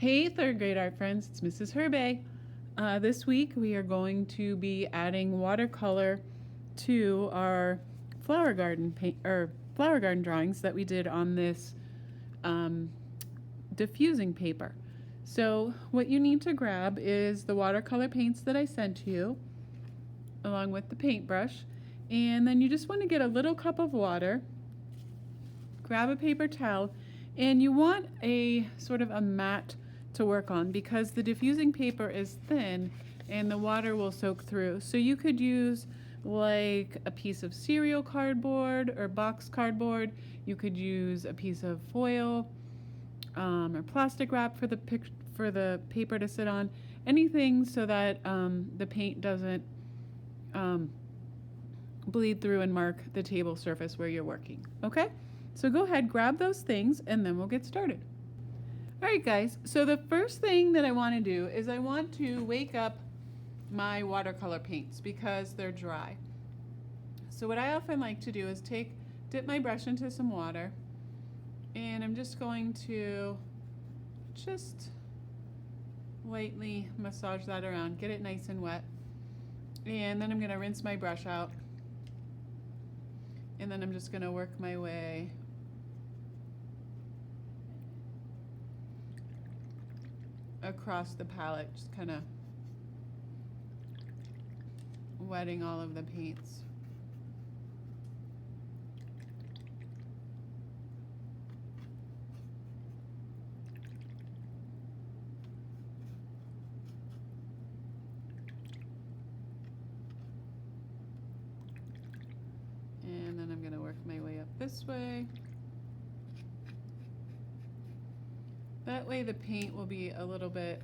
Hey, third grade art friends, it's Mrs. Herbay. This week we are going to be adding watercolor to our flower garden flower garden drawings that we did on this diffusing paper. So what you need to grab is the watercolor paints that I sent to you, along with the paintbrush, and then you just want to get a little cup of water, grab a paper towel, and you want a sort of a mat to work on because the diffusing paper is thin and the water will soak through. So you could use like a piece of cereal cardboard or box cardboard. You could use a piece of foil or plastic wrap for the paper to sit on. Anything so that the paint doesn't bleed through and mark the table surface where you're working. Okay? So go ahead, grab those things, and then we'll get started. All right, guys, so the first thing that I want to do is I want to wake up my watercolor paints because they're dry. So what I often like to do is dip my brush into some water, and I'm just going to lightly massage that around, get it nice and wet, and then I'm going to rinse my brush out, and then I'm just going to work my way across the palette, just kind of wetting all of the paints. And then I'm going to work my way up this way. That way the paint will be a little bit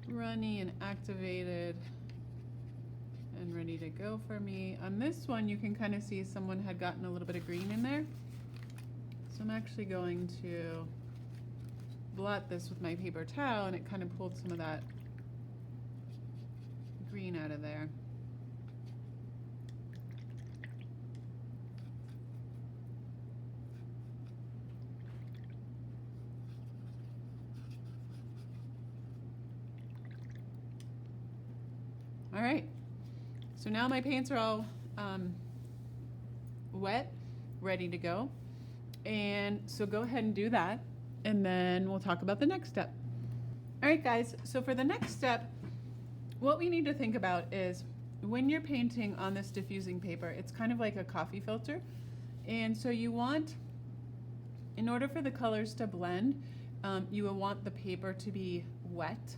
runny and activated and ready to go for me. On this one you can kind of see someone had gotten a little bit of green in there. So I'm actually going to blot this with my paper towel, and it kind of pulled some of that green out of there. All right, so now my paints are all wet, ready to go. And so go ahead and do that, and then we'll talk about the next step. All right, guys, so for the next step, what we need to think about is when you're painting on this diffusing paper, it's kind of like a coffee filter. And so you want, in order for the colors to blend, you will want the paper to be wet.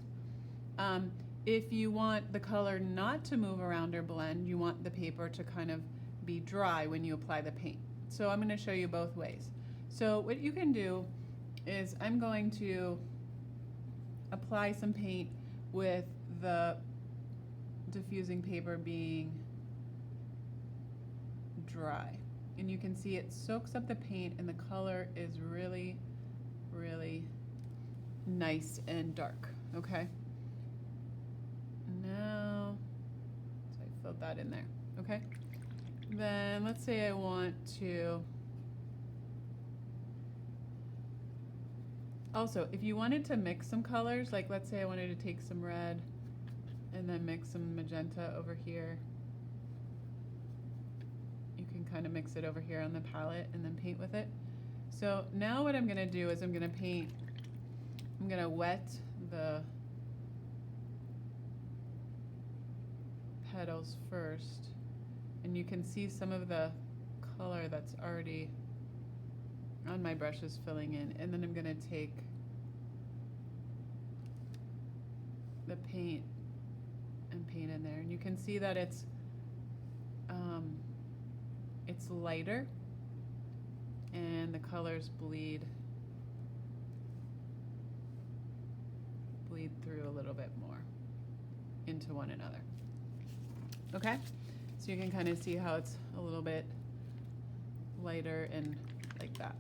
If you want the color not to move around or blend, you want the paper to kind of be dry when you apply the paint. So I'm going to show you both ways. So what you can do is I'm going to apply some paint with the diffusing paper being dry. And you can see it soaks up the paint and the color is really, really nice and dark, okay? Now, so I filled that in there, okay? Then let's say I want to, also, if you wanted to mix some colors, like let's say I wanted to take some red and then mix some magenta over here, you can kind of mix it over here on the palette and then paint with it. So now what I'm going to do is I'm going to wet the petals first, and you can see some of the color that's already on my brush is filling in, and then I'm going to take the paint and paint in there, and you can see that it's lighter and the colors bleed through a little bit more into one another. Okay, so you can kind of see how it's a little bit lighter and like that.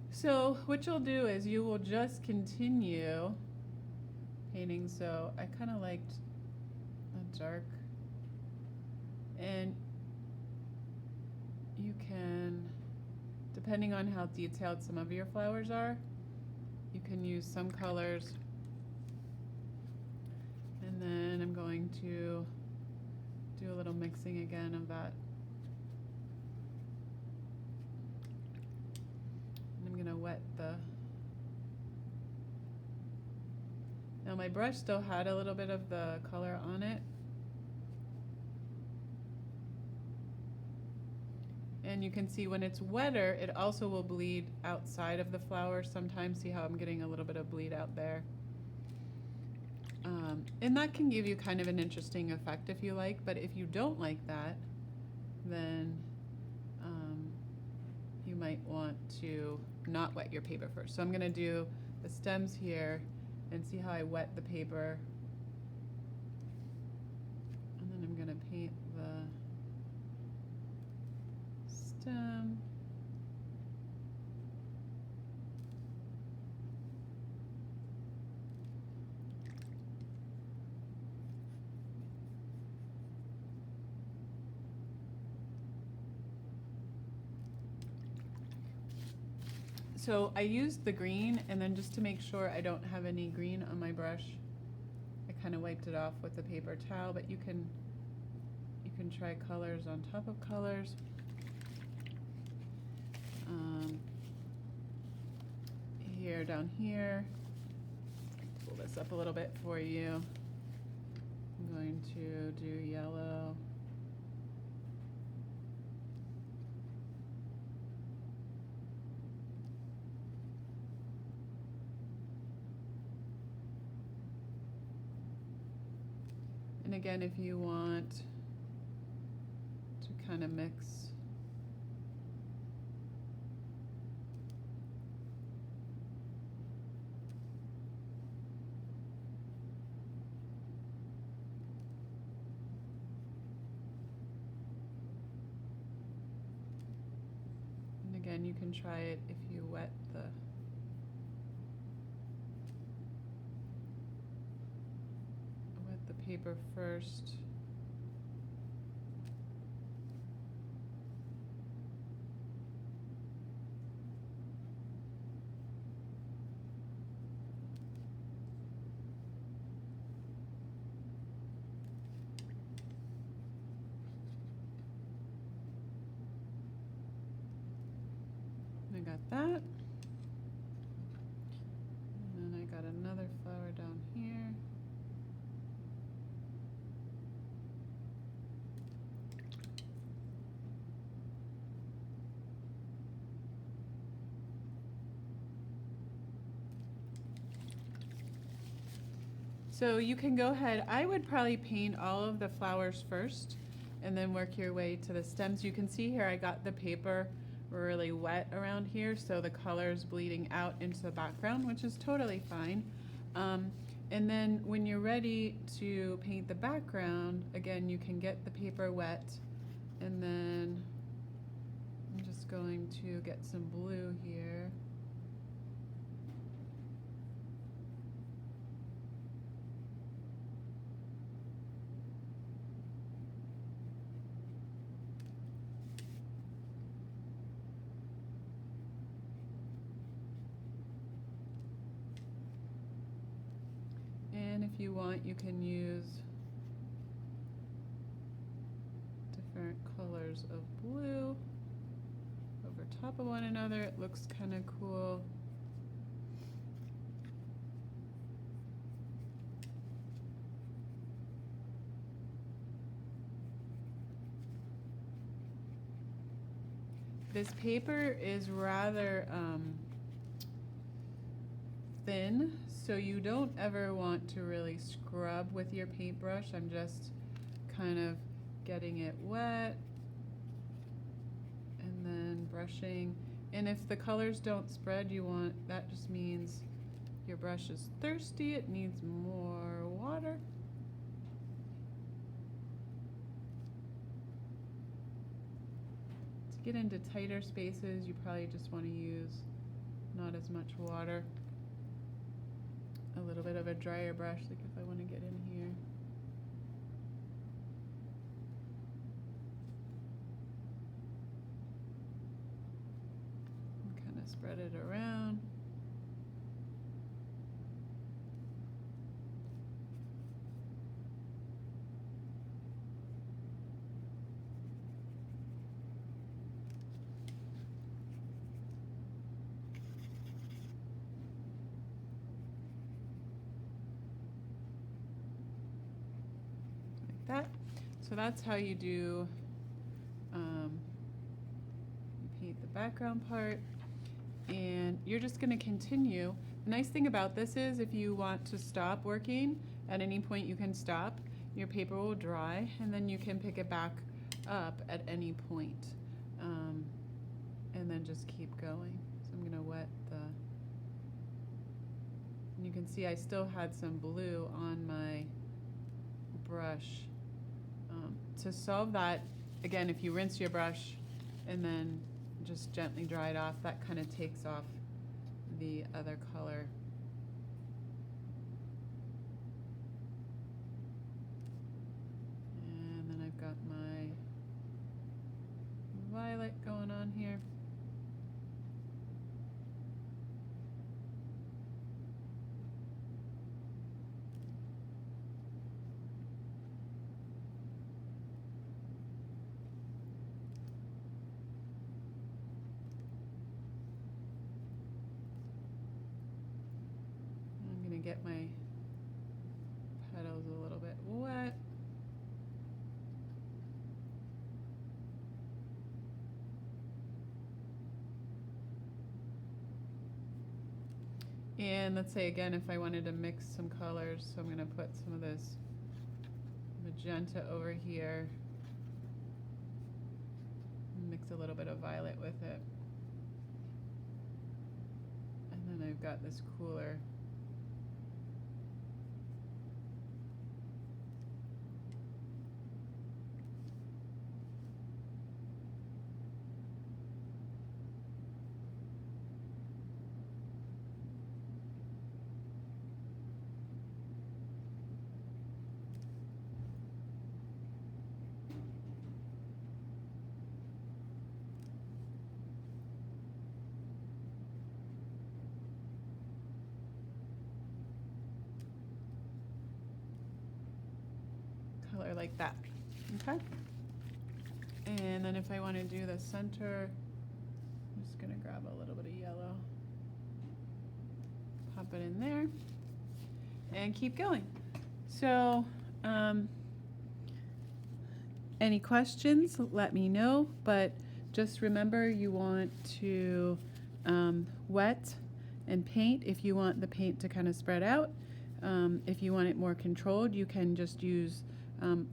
So what you'll do is you will just continue painting. So I kind of liked a dark, and you can, depending on how detailed some of your flowers are, you can use some colors. And then I'm going to do a little mixing again of that. And I'm gonna wet the, now my brush still had a little bit of the color on it. And you can see when it's wetter, it also will bleed outside of the flower sometimes. See how I'm getting a little bit of bleed out there? And that can give you kind of an interesting effect if you like, but if you don't like that, then you might want to not wet your paper first. So I'm gonna do the stems here and see how I wet the paper. And then I'm gonna paint the stem. So I used the green, and then just to make sure I don't have any green on my brush, I kind of wiped it off with the paper towel, but you can try colors on top of colors. Here, down here, pull this up a little bit for you. I'm going to do yellow. And again, if you want to kind of mix again, you can try it if you wet the paper first. I got that. And then I got another flower down here. So you can go ahead, I would probably paint all of the flowers first and then work your way to the stems. You can see here I got the paper really wet around here, so the color's bleeding out into the background, which is totally fine. And then when you're ready to paint the background, again, you can get the paper wet, and then I'm just going to get some blue here. And if you want, you can use different colors of blue over top of one another. It looks kind of cool. This paper is rather thin, so you don't ever want to really scrub with your paintbrush. I'm just kind of getting it wet and then brushing. And if the colors don't spread, that just means your brush is thirsty, it needs more water. To get into tighter spaces, you probably just want to use not as much water. A little bit of a drier brush, like if I want to get in here. spread it around. Like that. So that's how you do, you paint the background part, and you're just going to continue. The nice thing about this is if you want to stop working, at any point you can stop. Your paper will dry, and then you can pick it back up at any point, and then just keep going. So I'm going to wet the, and you can see I still had some blue on my brush. To solve that, again, if you rinse your brush and then just gently dry it off, that kind of takes off the other color. And then I've got my violet going on here. Get my petals a little bit wet. And let's say again, if I wanted to mix some colors, so I'm going to put some of this magenta over here, mix a little bit of violet with it. And then I've got this cooler color like that. Okay? And then if I want to do the center, I'm just going to grab a little bit of yellow, pop it in there, and keep going. So, any questions, let me know, but just remember you want to wet and paint if you want the paint to kind of spread out. If you want it more controlled, you can just use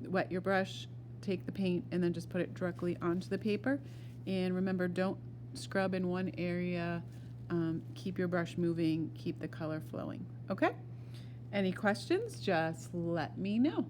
wet your brush, take the paint, and then just put it directly onto the paper. And remember, don't scrub in one area. Keep your brush moving, keep the color flowing. Okay? Any questions, just let me know.